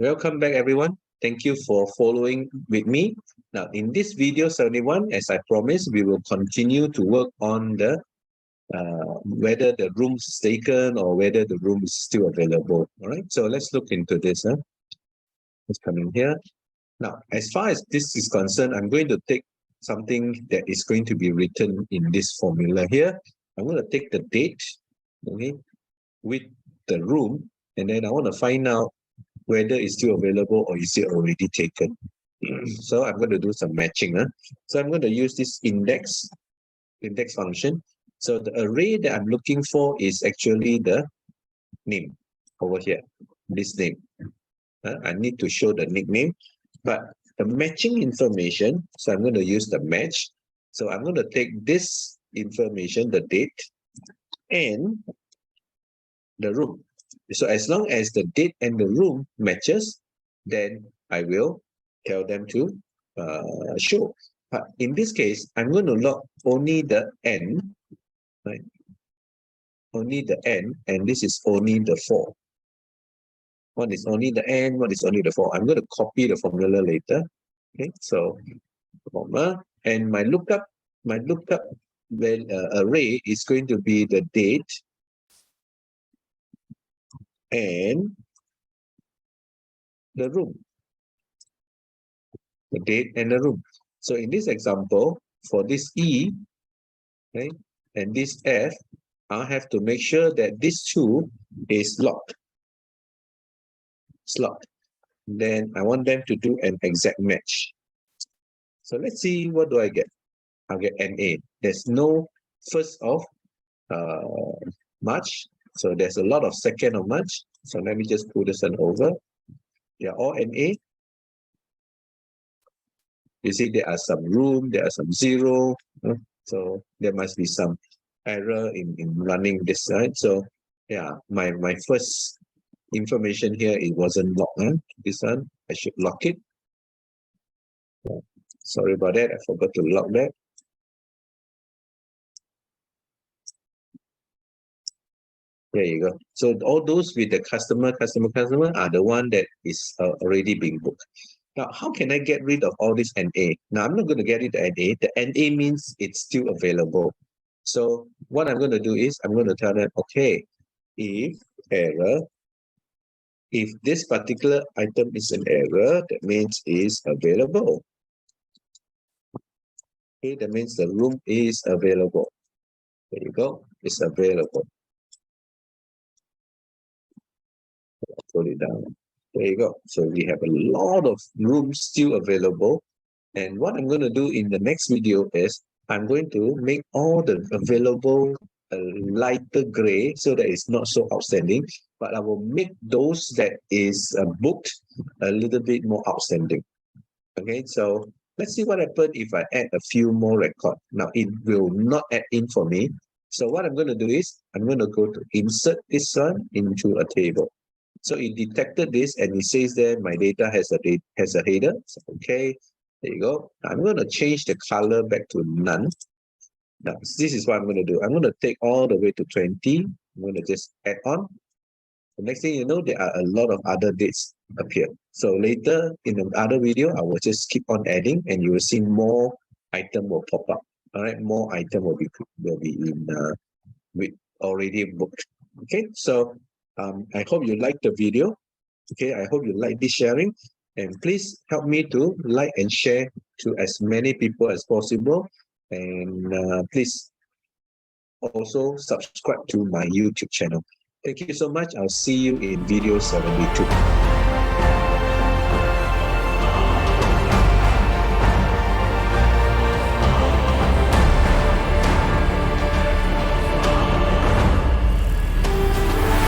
Welcome back, everyone. Thank you for following with me. Now, in this video 71, as I promised, we will continue to work on the whether the room is taken or whether the room is still available. All right, so let's look into this. Let's come in here. Now, as far as this is concerned, I'm going to take something that is going to be written in this formula here. I'm going to take the date, okay, with the room, and then I want to find out whether it's still available or is it already taken. So I'm going to do some matching. So I'm going to use this index function. So the array that I'm looking for is actually the name over here, this name. I need to show the nickname, but the matching information, so I'm going to use the match. So I'm going to take this information, the date, and the room. So as long as the date and the room matches, then I will tell them to show. But in this case, I'm going to log only the n, right? Only the n, and this is only the 4. One is only the n, one is only the 4. I'm going to copy the formula later. Okay, so comma, and my lookup array is going to be the date and the room. The date and the room. So in this example, for this E, okay, and this F, I have to make sure that this 2 is locked. It's locked. Then I want them to do an exact match. So let's see, what do I get? I'll get NA. There's no 1st of March. So there's a lot of 2nd of March. So let me just pull this one over. They are all NA. You see, there are some room, there are some 0. So there must be some error in running this side. So yeah, my first information here, it wasn't locked. This one, I should lock it. Sorry about that, I forgot to lock that. There you go. So all those with the customer are the one that is already being booked. Now, how can I get rid of all this NA? Now, I'm not going to get rid of NA. The NA means it's still available. So what I'm going to do is I'm going to tell them, okay, if error, if this particular item is an error, that means it's available. Okay, that means the room is available. There you go. It's available. Put it down. There you go. So we have a lot of rooms still available. And what I'm going to do in the next video is I'm going to make all the available lighter gray so that it's not so outstanding. But I will make those that is booked a little bit more outstanding. Okay, so let's see what happens if I add a few more records. Now, it will not add in for me. So what I'm going to do is I'm going to go to insert this one into a table. So it detected this and it says that my data has a header. So, okay, there you go. I'm going to change the color back to none. Now, this is what I'm going to do. I'm going to take all the way to 20. I'm going to just add on. The next thing you know, there are a lot of other dates appear. So later in another video, I will just keep on adding and you will see more item will pop up. All right, more item will be in with already booked. Okay, so I hope you liked the video. Okay, I hope you like this sharing. And please help me to like and share to as many people as possible. And please also subscribe to my YouTube channel. Thank you so much. I'll see you in video 72.